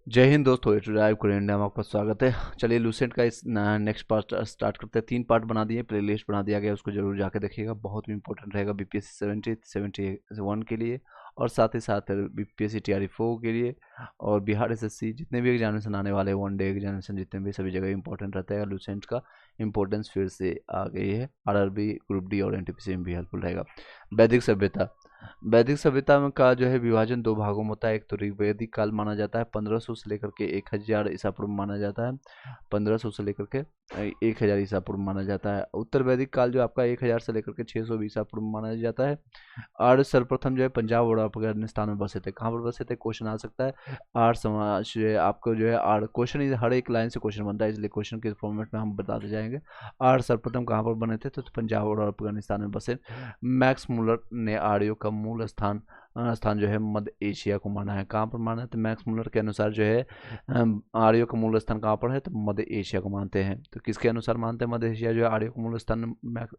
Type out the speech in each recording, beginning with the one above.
जय हिंद दोस्तों, ये ड्राइव कोरियन में आपका स्वागत है। चलिए लूसेंट का इस नेक्स्ट पार्ट स्टार्ट करते हैं। 3 पार्ट बना दिए, प्लेलिस्ट बना दिया गया, उसको जरूर जाके देखिएगा। बहुत इंपॉर्टेंट रहेगा बीपीएससी 71 के लिए, और साथ ही साथ बीपीएससी टीआरई 4 के लिए, और बिहार एसएससी जितने भी एग्जामिनेशन आने वाले हैं, 1 डे एग्जामिनेशन जितने भी, सभी जगह इंपॉर्टेंट रहता है। लूसेंट का इंपॉर्टेंस फिर से आ गई है। आरआरबी, ग्रुप डी और एनटीपीसी में भी हेल्पफुल रहेगा। वैदिक सभ्यता। वैदिक सभ्यता में का जो है विभाजन 2 भागों में होता है। एक तो ऋग्वैदिक काल माना जाता है, 1500 से लेकर के 1000 ईसा पूर्व माना जाता है। 1500 से लेकर के 1000 ईसा पूर्व माना जाता है। उत्तर वैदिक काल जो आपका 1000 से लेकर के 600 ईसा पूर्व माना जाता है। आर्य सर्वप्रथम जो है पंजाब और अफगानिस्तान में बसे थे। कहाँ पर बसे थे, क्वेश्चन आ सकता है। आर्य समाज जो है आपको जो है आर्य क्वेश्चन, हर एक लाइन से क्वेश्चन बनता है, इसलिए क्वेश्चन के फॉर्मेट में हम बताते जाएंगे। आर्य सर्वप्रथम कहाँ पर बने थे, तो पंजाब और अफगानिस्तान में बसे। मैक्स मुलर ने आर्यों का मूल स्थान जो है मध्य एशिया को माना है। कहाँ पर माना है, तो मैक्स मुलर के अनुसार जो है आर्यों का मूल स्थान कहाँ पर है, तो मध्य एशिया को मानते हैं। तो किसके अनुसार मानते हैं मध्य एशिया जो है आर्यों का मूल स्थान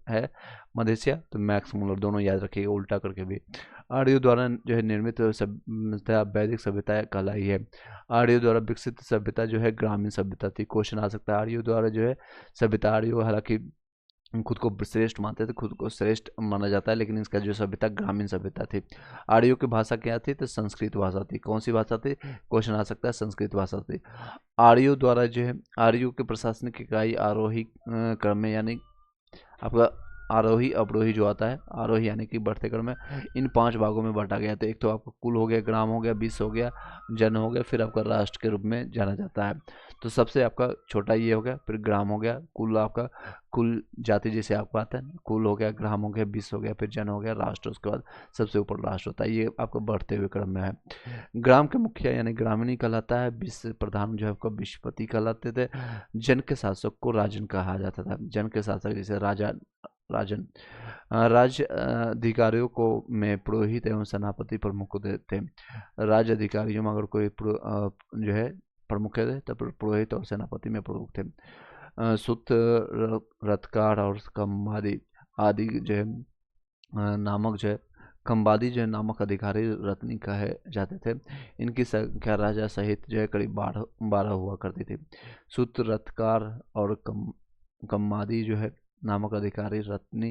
है मध्य एशिया, तो मैक्स मुलर। दोनों याद रखिएगा, उल्टा करके भी। आर्यों द्वारा जो है निर्मित सभ्यता वैदिक सभ्यता कहलाई है। आर्यों द्वारा विकसित सभ्यता जो है ग्रामीण सभ्यता थी। क्वेश्चन आ सकता है, आर्यों द्वारा जो है सभ्यता, आर्यों हालांकि खुद को श्रेष्ठ मानते थे, खुद को श्रेष्ठ माना जाता है, लेकिन इसका जो सभ्यता ग्रामीण सभ्यता थी। आर्यों की भाषा क्या थी, तो संस्कृत भाषा थी। कौन सी भाषा थी, क्वेश्चन आ सकता है, संस्कृत भाषा थी। आर्यों द्वारा जो है आर्यों के प्रशासनिक इकाई आरोही क्रम में, यानी आपका आरोही अवरोही जो आता है, आरोही यानी कि बढ़ते क्रम में, इन 5 भागों में बांटा गया था। एक तो आपका कुल हो गया, ग्राम हो गया, विश्व हो गया, जन हो गया, फिर आपका राष्ट्र के रूप में जाना जाता है। तो सबसे आपका छोटा ये हो गया, फिर ग्राम हो गया, कुल आपका कुल जाति जैसे आपको आता है, कुल हो गया, ग्राम हो गया, विश्व हो गया, फिर जन हो गया, राष्ट्र, उसके बाद सबसे ऊपर राष्ट्र होता है। ये आपका बढ़ते हुए क्रम में है। ग्राम के मुखिया यानी ग्रामीणी कहलाता है। विश्व प्रधान जो है आपका विश्वपति कहलाते थे। जन के शासक को राजन कहा जाता था। जन के शासक जैसे राजा, राजन। राज्य अधिकारियों को में पुरोहित एवं सेनापति प्रमुख होते थे। राज्य अधिकारियों में अगर कोई जो है प्रमुख है, तो पुरोहित और सेनापति में प्रमुख थे। सुत, रथकार और कम्बादी आदि जो है नामक जो है कंबादी जो है नामक अधिकारी रत्नी कहे जाते थे। इनकी संख्या राजा सहित जो है करीब 12 हुआ करती थी। सुत, रथकार और कम्मादी जो है नामक अधिकारी रत्नी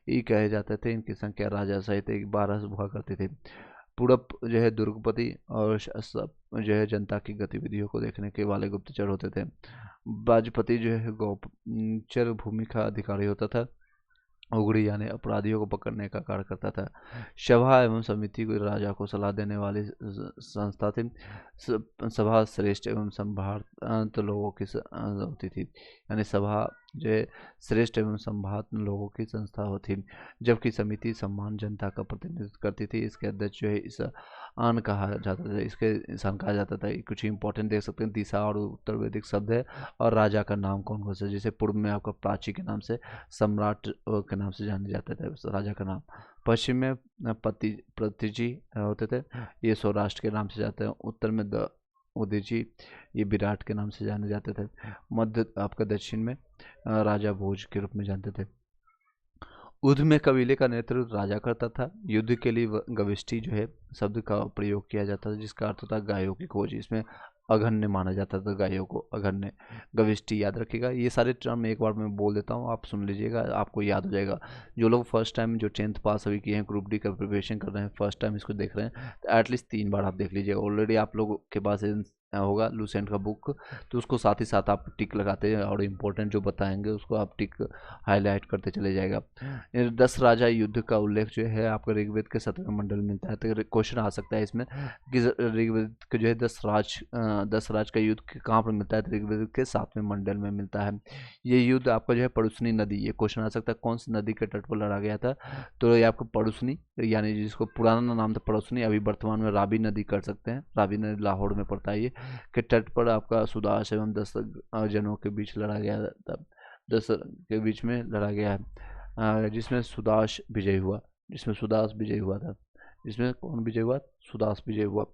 ही कहे जाते थे। इनकी संख्या राजा सहित 12 हुआ करती थी। पूरब जो है दुर्गपति और सब जो है जनता की गतिविधियों को देखने के वाले गुप्तचर होते थे। बाजपति जो है गोपचर भूमि का अधिकारी होता था। उगड़ी यानी अपराधियों को पकड़ने का कार्य करता था। सभा एवं समिति को राजा को सलाह देने वाली संस्था थी। सभा श्रेष्ठ एवं संभात लोगों की होती थी, यानी सभा जो है श्रेष्ठ एवं संभात लोगों की संस्था होती, जबकि समिति सम्मान जनता का प्रतिनिधित्व करती थी। इसके अध्यक्ष जो है इस आन कहा जाता था, इसके इंसान कहा जाता था। कुछ इंपॉर्टेंट देख सकते हैं, दिशा और उत्तर वैदिक शब्द है, और राजा का नाम कौन कौन सा, जैसे पूर्व में आपका प्राची के नाम से, सम्राट के नाम से जाने जाते थे राजा का नाम। पश्चिम में प्रतिजी होते थे, ये सौराष्ट्र के नाम से जाते हैं। उत्तर में उदयजी, ये विराट के नाम से जाने जाते थे। मध्य आपका दक्षिण में राजा भोज के रूप में जानते थे। युद्ध में कबीले का नेतृत्व राजा करता था। युद्ध के लिए गविष्ठी जो है शब्द का प्रयोग किया जाता था, जिसका अर्थ होता है गायों की खोज। इसमें अघन्य माना जाता था गायों को, अघन्य। गविष्ठी याद रखिएगा। ये सारे टर्म एक बार मैं बोल देता हूँ, आप सुन लीजिएगा, आपको याद हो जाएगा। जो लोग फर्स्ट टाइम जो 10th पास अभी किए हैं, ग्रुप डी का प्रिपरेशन कर रहे हैं, फर्स्ट टाइम इसको देख रहे हैं, तो एटलीस्ट 3 बार आप देख लीजिएगा। ऑलरेडी आप लोगों के पास होगा लूसेंट का बुक, तो उसको साथ ही साथ आप टिक लगाते हैं, और इम्पोर्टेंट जो बताएंगे उसको आप टिक हाईलाइट करते चले जाएगा। 10 राजा युद्ध का उल्लेख जो है आपको ऋग्वेद के 17वें मंडल में मिलता है। तो क्वेश्चन आ सकता है इसमें कि ऋग्वेद के जो है 10 राज का युद्ध कहाँ पर मिलता है, तो ऋग्वेद के 7वें मंडल में मिलता है। ये युद्ध आपका जो है पड़ुसनी नदी, ये क्वेश्चन आ सकता है कौन सी नदी के तट पर लड़ा गया था, तो ये आपको पड़ुसनी, यानी जिसको पुराना नाम था पड़ुसनी, अभी वर्तमान में रावी नदी कर सकते हैं। रावी नदी लाहौर में पड़ता है, ये के तट पर आपका सुदास एवं 10 जनों के बीच लड़ा गया था। 10 के बीच में लड़ा गया है, जिसमें सुदास विजय हुआ, था। जिसमें कौन विजय हुआ, सुदास विजय हुआ।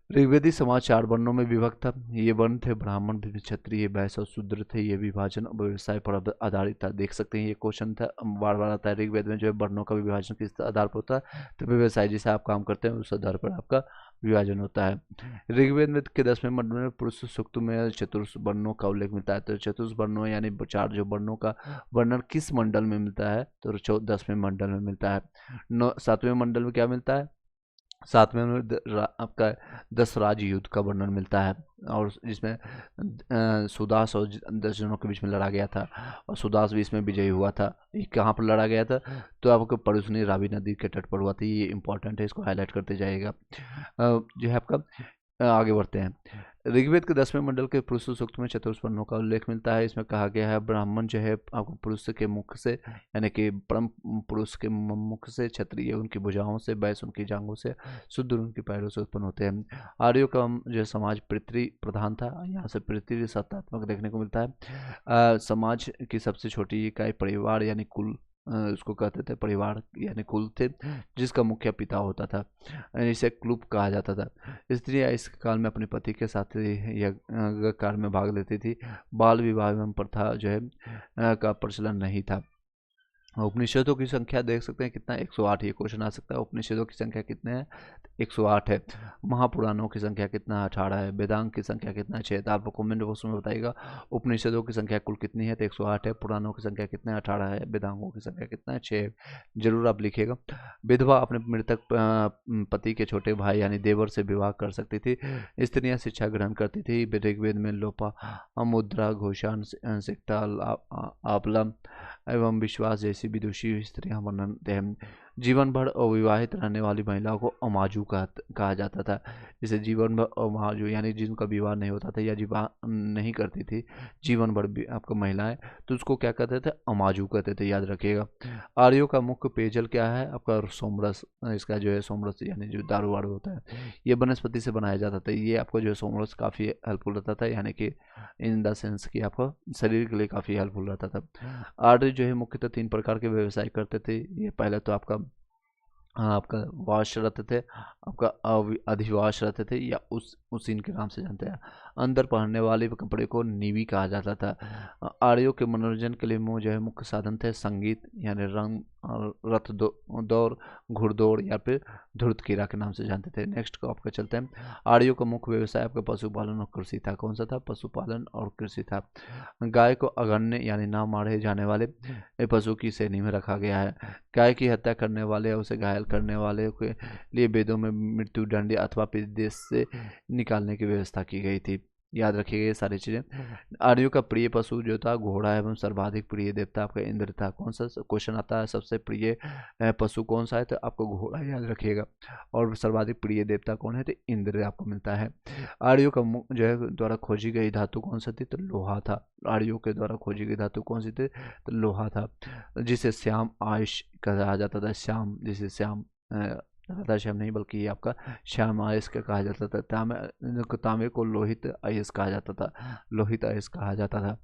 ऋग्वेदी समाज 4 वर्णों में विभक्त था। ये वर्ण थे ब्राह्मण, क्षत्रिय, वैश्य और शूद्र थे। ये विभाजन व्यवसाय पर आधारित था। देख सकते हैं ये क्वेश्चन था, बार बार आता है ऋग्वेद में, जो है वर्णों का विभाजन किस आधार पर होता है, तो व्यवसाय जैसे आप काम करते हैं उस आधार पर आपका विभाजन होता है। ऋग्वेद में के 10वें मंडल में पुरुष सूक्त में चतुर्थ वर्णों का उल्लेख मिलता है। तो चतुर्थ वर्णों यानी 4 जो वर्णों का वर्णन किस मंडल में मिलता है, तो 10वें मंडल में मिलता है। 7वें मंडल में क्या मिलता है, 7वें में आपका 10 राज युद्ध का वर्णन मिलता है, और जिसमें सुदास और 10 जनों के बीच में लड़ा गया था, और सुदास भी इसमें विजयी हुआ था। ये कहाँ पर लड़ा गया था, तो आपको परुसनी रावी नदी के तट पर हुआ था। ये इंपॉर्टेंट है, इसको हाईलाइट करते जाइएगा। जो है आपका आगे बढ़ते हैं। ऋग्वेद के 10वें मंडल के पुरुष सूक्त में चतुर्थ वर्णों का उल्लेख मिलता है। इसमें कहा गया है ब्राह्मण जो है आपको पुरुष के मुख से, यानी कि परम पुरुष के मुख से, क्षत्रिय उनकी भुजाओं से, वैश्य उनकी जांघों से, शूद्र उनकी पैरों से उत्पन्न होते हैं। आर्यों का जो समाज पृथ्वी प्रधान था, यहाँ से पृथ्वी सत्तात्मक देखने को मिलता है। समाज की सबसे छोटी इकाई परिवार यानी कुल, उसको कहते थे, परिवार यानी कुल थे, जिसका मुख्य पिता होता था, इसे क्लूप कहा जाता था। स्त्रियां इस काल में अपने पति के साथ यज्ञ कार्य में भाग लेती थी। बाल विवाह एवं प्रथा जो है का प्रचलन नहीं था। उपनिषदों की संख्या देख सकते हैं कितना, 108। ये क्वेश्चन आ सकता है, उपनिषदों की संख्या कितने हैं, 108 है। महापुराणों की संख्या कितना, 18 है। वेदांग की संख्या कितना है, 6। तो आप कमेंट बॉक्स में बताइएगा उपनिषदों की संख्या कुल कितनी है, तो 108 है। पुराणों की संख्या कितना है, 18 है। वेदांगों की संख्या कितना है, 6। जरूर आप लिखिएगा। विधवा अपने मृतक पति के छोटे भाई यानी देवर से विवाह कर सकती थी। स्त्रियां शिक्षा ग्रहण करती थी। ऋग्वेद में लोपा, मुद्रा, घोषाण, सिक्ता, आप्लम एवं विश्वास जैसी विदुषी स्त्रियां वर्णनते हैं। जीवन भर अविवाहित रहने वाली महिलाओं को अमाजू कहा जाता था। जिसे जीवन भर अमाजू यानी जिनका विवाह नहीं होता था या विवाह नहीं करती थी जीवन भर भी आपको महिलाएं, तो उसको क्या कहते थे, अमाजू कहते थे, याद रखिएगा। आर्यों का मुख्य पेयजल क्या है, आपका सोमरस। इसका जो है सोमरस यानी जो दारू वारू होता है, ये वनस्पति से बनाया जाता था। ये आपको जो है सोमरस काफ़ी हेल्पफुल रहता था, यानी कि इन द सेंस कि आपको शरीर के लिए काफ़ी हेल्पफुल रहता था। आर्य जो है मुख्यतः 3 प्रकार के व्यवसाय करते थे। ये पहले तो आपका आपका वाश रहते थे, आपका अधिवास रहते थे, या उसीन के नाम से जानते हैं। अंदर पहनने वाले कपड़े को नीवी कहा जाता था। आर्यों के मनोरंजन के लिए जो है मुख्य साधन थे संगीत यानी रंग, और दौड़, घुड़दौड़, या फिर धुर्त कीड़ा के नाम से जानते थे। नेक्स्ट को आपका चलते हैं। आर्यों का मुख्य व्यवसाय आपका पशुपालन और कृषि था। कौन सा था, पशुपालन और कृषि था। गाय को अगण्य यानी ना मारे जाने वाले पशु की श्रेणी में रखा गया है। गाय की हत्या करने वाले या उसे घायल करने वाले के लिए वेदों में मृत्यु दंड अथवा देश से निकालने की व्यवस्था की गई थी। याद रखिएगा ये सारी चीज़ें। आर्यों का प्रिय पशु जो था घोड़ा एवं सर्वाधिक प्रिय देवता आपका इंद्र था। कौन सा क्वेश्चन आता है, सबसे प्रिय पशु कौन सा है, तो आपको घोड़ा याद रखिएगा। और सर्वाधिक प्रिय देवता कौन है, तो इंद्र आपको मिलता है। आर्यों का जो है द्वारा खोजी गई धातु कौन सा थी, तो लोहा था। आर्यों के द्वारा खोजी गई धातु कौन सी थी, तो लोहा था, जिसे श्याम आयुष कहा जाता था। श्याम, जिसे श्याम राधा श्याम नहीं बल्कि ये आपका श्याम आयस का कहा जाता था। तांबे को लोहित आयस कहा जाता था, लोहित आयस कहा जाता था।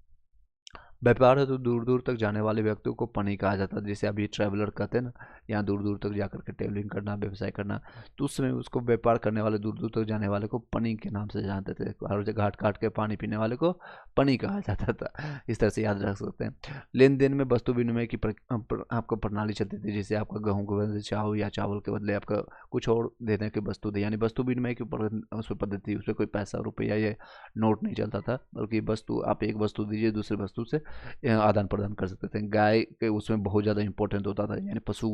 व्यापार है तो दूर दूर तक जाने वाले व्यक्तियों को पनी कहा जाता है। जैसे अभी ट्रैवलर कहते हैं ना, यहाँ दूर दूर तक जाकर के ट्रेवलिंग करना, व्यवसाय करना, तो उस समय उसको व्यापार करने वाले, दूर दूर तक जाने वाले को पनी के नाम से जानते थे। और जो घाट काट के पानी पीने वाले को पनी कहा जाता था। इस तरह से याद रख सकते हैं। लेन देन में वस्तु विनिमय की आपको प्रणाली चलती थी। जैसे आपका गेहूँ के बदले चावल या चावल के बदले आपका कुछ और देने की वस्तु थी, यानी वस्तु विनिमय की उस पर पद्धति, उसमें कोई पैसा रुपया या नोट नहीं चलता था, बल्कि वस्तु, आप एक वस्तु दीजिए दूसरे वस्तु से आदान प्रदान कर सकते थे। गाय के उसमें बहुत ज़्यादा इंपॉर्टेंट होता था, यानी पशु,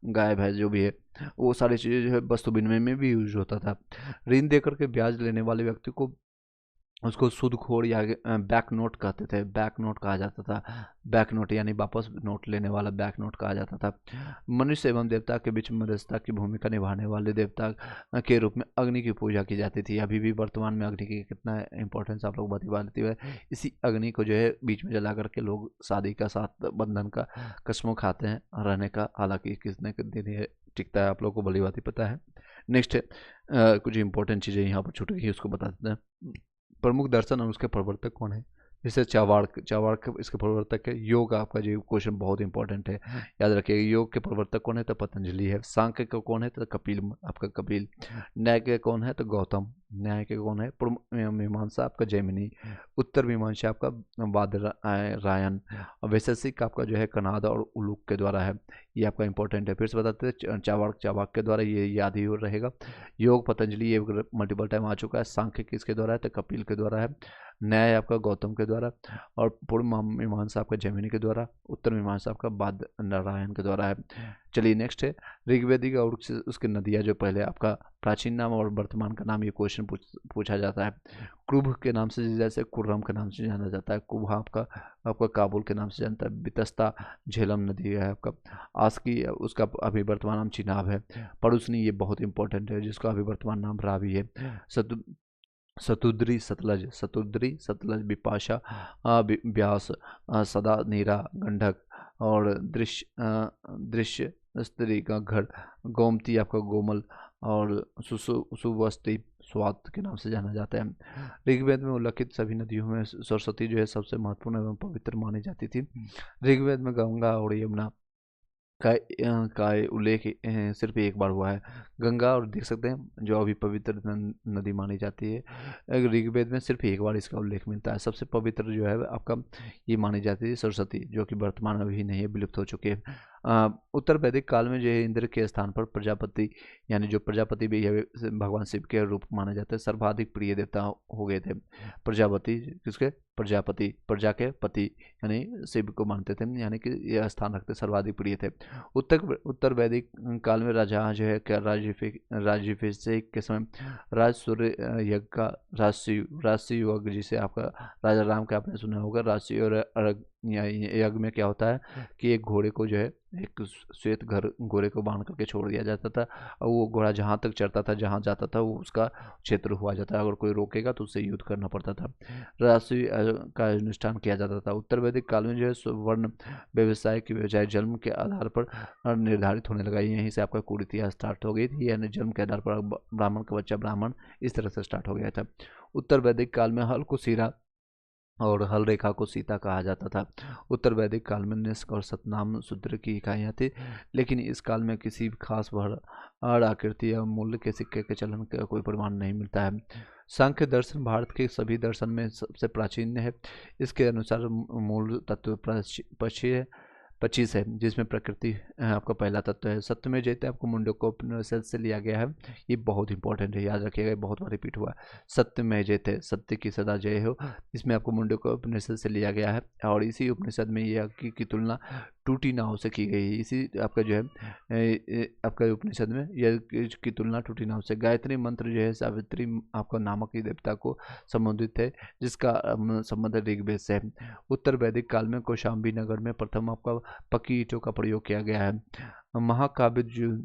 गाय भैंस जो भी है, वो सारी चीज़ें जो है वस्तु विनिमय में भी यूज होता था। ऋण देकर के ब्याज लेने वाले व्यक्ति को उसको सूदखोर या बैक नोट कहते थे, बैक नोट कहा जाता था। बैक नोट यानी वापस नोट लेने वाला बैक नोट कहा जाता था। मनुष्य एवं देवता के बीच मध्यस्थता की भूमिका निभाने वाले देवता के रूप में अग्नि की पूजा की जाती थी। अभी भी वर्तमान में अग्नि की कितना इंपॉर्टेंस आप लोग बता देती है। इसी अग्नि को जो है बीच में जला करके लोग शादी का साथ बंधन का कसमों खाते हैं रहने का, हालांकि कितने दिन ये टिकता है आप लोग को भली बात ही पता है। नेक्स्ट कुछ इंपॉर्टेंट चीज़ें यहाँ पर छूट गई, उसको बता देते हैं। प्रमुख दर्शन और उसके प्रवर्तक कौन है, जैसे चावार्क, चावार्क इसके प्रवर्तक है। योग आपका जो क्वेश्चन बहुत इंपॉर्टेंट है, याद रखिएगा। योग के प्रवर्तक कौन है? तो पतंजलि है। सांख्य का कौन है? तो कपिल, आपका कपिल। न्याय के कौन है? तो गौतम। न्याय के कौन है? पूर्व मीमांसा आपका जैमिनी। उत्तर मीमांसा आपका बादरायन। और वैशेषिक आपका जो है कनाद और उलूक के द्वारा है। ये आपका इंपॉर्टेंट है। फिर से बताते हैं, चावार्क, चावाक के द्वारा, ये याद ही हो रहेगा। योग पतंजलि ये मल्टीपल टाइम आ चुका है। सांख्य किसके द्वारा है? तो कपिल के द्वारा है। न्याय आपका गौतम के द्वारा, और पूर्व मीमांसा आपका जैमिनी के द्वारा, उत्तर मीमांसा आपका बाद नारायण के द्वारा है। चलिए नेक्स्ट है ऋग्वेदिक और उसके नदियाँ, जो पहले आपका प्राचीन नाम और वर्तमान का नाम, ये क्वेश्चन पूछा जाता है। कुर्भ के नाम से, जैसे कुर्रम के नाम से जाना जाता है। कुभा आपका काबुल के नाम से जानता है। बितस्ता झेलम नदी है आपका। आस्की उसका अभी वर्तमान नाम चिनाब है। पड़ुसनी ये बहुत इंपॉर्टेंट है, जिसका अभी वर्तमान नाम रावी है। सतुद्री सतलज, सतुद्री सतलज, बिपाशा व्यास, सदा नीरा गंडक, और दृश्य स्त्री का घर, गोमती आपका गोमल, और सुवस्ती स्वात के नाम से जाना जाता है। ऋग्वेद में उल्लिखित सभी नदियों में सरस्वती जो है सबसे महत्वपूर्ण एवं पवित्र मानी जाती थी। ऋग्वेद में गंगा और यमुना का उल्लेख सिर्फ एक बार हुआ है। गंगा, और देख सकते हैं जो अभी पवित्र नदी मानी जाती है, ऋग्वेद में सिर्फ एक बार इसका उल्लेख मिलता है। सबसे पवित्र जो है आपका ये मानी जाती है सरस्वती, जो कि वर्तमान में भी नहीं है, विलुप्त हो चुके हैं। उत्तर वैदिक काल में जो है इंद्र के स्थान पर प्रजापति, यानी जो प्रजापति भी है भगवान शिव के रूप माने जाते हैं। सर्वाधिक प्रिय देवता हो गए थे प्रजापति। किसके? प्रजापति, प्रजा के पति, यानी शिव को मानते थे, यानी कि यह स्थान रखते सर्वाधिक प्रिय थे। उत्तर वैदिक काल में राजा जो है क्या राज्याभिषेक के समय राज सूर्य यज्ञ का राजसी यज्ञ, जिसे आपका राजा राम का आपने सुना होगा। राजसी और यज्ञ में क्या होता है कि एक घोड़े को जो है एक श्वेत घोड़े को बांध करके छोड़ दिया जाता था, और वो घोड़ा जहाँ तक चढ़ता था, जहाँ जाता था, वो उसका क्षेत्र हुआ जाता है। अगर कोई रोकेगा तो उससे युद्ध करना पड़ता था। राजसी का अनुष्ठान किया जाता था। उत्तर वैदिक काल में जो है स्वर्ण व्यवसाय की बजाय जन्म के आधार पर निर्धारित होने लगा। यहीं से आपका कुरीतियाँ स्टार्ट हो गई थी, यानी जन्म के आधार पर ब्राह्मण का बच्चा ब्राह्मण, इस तरह से स्टार्ट हो गया था। उत्तर वैदिक काल में हल को सीरा और हल रेखा को सीता कहा जाता था। उत्तर वैदिक काल में निष्क और सतनाम सूत्र की इकाइयाँ थी, लेकिन इस काल में किसी भी खास वर्ड आकृति या मूल्य के सिक्के के चलन का कोई प्रमाण नहीं मिलता है। सांख्य दर्शन भारत के सभी दर्शन में सबसे प्राचीन है। इसके अनुसार मूल तत्व 25 है, जिसमें प्रकृति आपका पहला तत्व है। सत्यमेव जयते आपको मुंडको उपनिषद से लिया गया है। ये बहुत इंपॉर्टेंट है, याद रखिएगा, बहुत बार रिपीट हुआ है। सत्यमेव जयते, सत्य की सदा जय हो, इसमें आपको मुंडको उपनिषद से लिया गया है। और इसी उपनिषद में यह की तुलना टूटी नाव से की गई है। इसी आपका जो है आपका उपनिषद में यह की तुलना टूटी नाव से। गायत्री मंत्र जो है सावित्री आपका नामक ही देवता को संबोधित है, जिसका संबंध ऋग्वेद से है। उत्तर वैदिक काल में कौशाम्बी नगर में प्रथम आपका पक्की ईंटों का प्रयोग किया गया है। महाकाव्य जो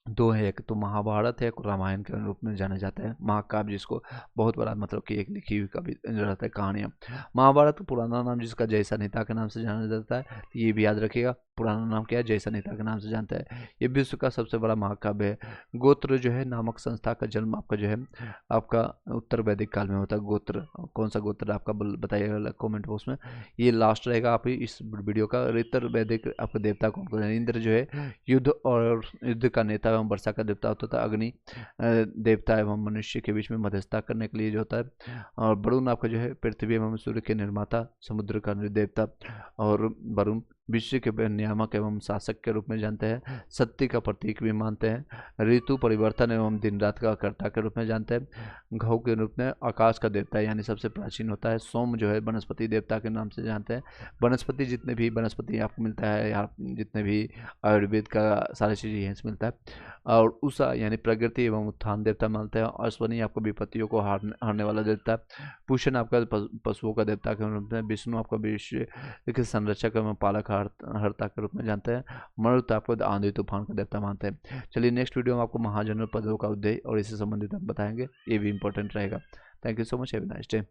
दो है, एक तो महाभारत है, एक रामायण के रूप में जाना जाता है। महाकाव्य जिसको बहुत बड़ा मतलब कि एक लिखी हुई कवि रहता है, कहानियाँ। महाभारत का पुराना नाम जिसका जय संहिता के नाम से जाना जाता है, ये भी याद रखिएगा, पुराना नाम क्या है? जय संहिता के नाम से जानता है। ये विश्व का सबसे बड़ा महाकाव्य है। गोत्र जो है नामक संस्था का जन्म आपका जो है आपका उत्तर वैदिक काल में होता है। गोत्र, कौन सा गोत्र आपका बताइएगा कॉमेंट बॉक्स में। ये लास्ट रहेगा आप इस वीडियो का। उत्तर वैदिक आपका देवता कौन है? इंद्र जो है युद्ध और युद्ध का नेता एवं वर्षा का देवता होता था। अग्नि देवता एवं मनुष्य के बीच में मध्यस्थता करने के लिए जो होता है। और वरुण आपका जो है पृथ्वी एवं सूर्य के निर्माता, समुद्र का देवता। और वरुण विश्व के नियामक एवं शासक के रूप में जानते हैं। सत्य का प्रतीक भी मानते हैं। ऋतु परिवर्तन एवं दिन रात का कर्ता के रूप में जानते हैं। घऊ के रूप में आकाश का देवता यानी सबसे प्राचीन होता है। सोम जो है वनस्पति देवता के नाम से जानते हैं। वनस्पति जितने भी वनस्पति आपको मिलता है, यहाँ जितने भी आयुर्वेद का सारी चीज़ें यहीं से मिलता है। और उषा यानी प्रकृति एवं उत्थान देवता मानते हैं। अश्वनी आपको विपत्तियों को हारने वाला देवता है। पूषण आपका पशुओं का देवता के रूप में। विष्णु आपका विश्व के संरक्षक एवं पालक हर्ता के रूप में जानते हैं। मरुत आपको आंधी तूफान का देवता मानते हैं। चलिए नेक्स्ट वीडियो में आपको महाजनों पदों का उदय और इससे संबंधित हम बताएंगे, ये भी इंपॉर्टेंट रहेगा। Thank you so much, have a nice day.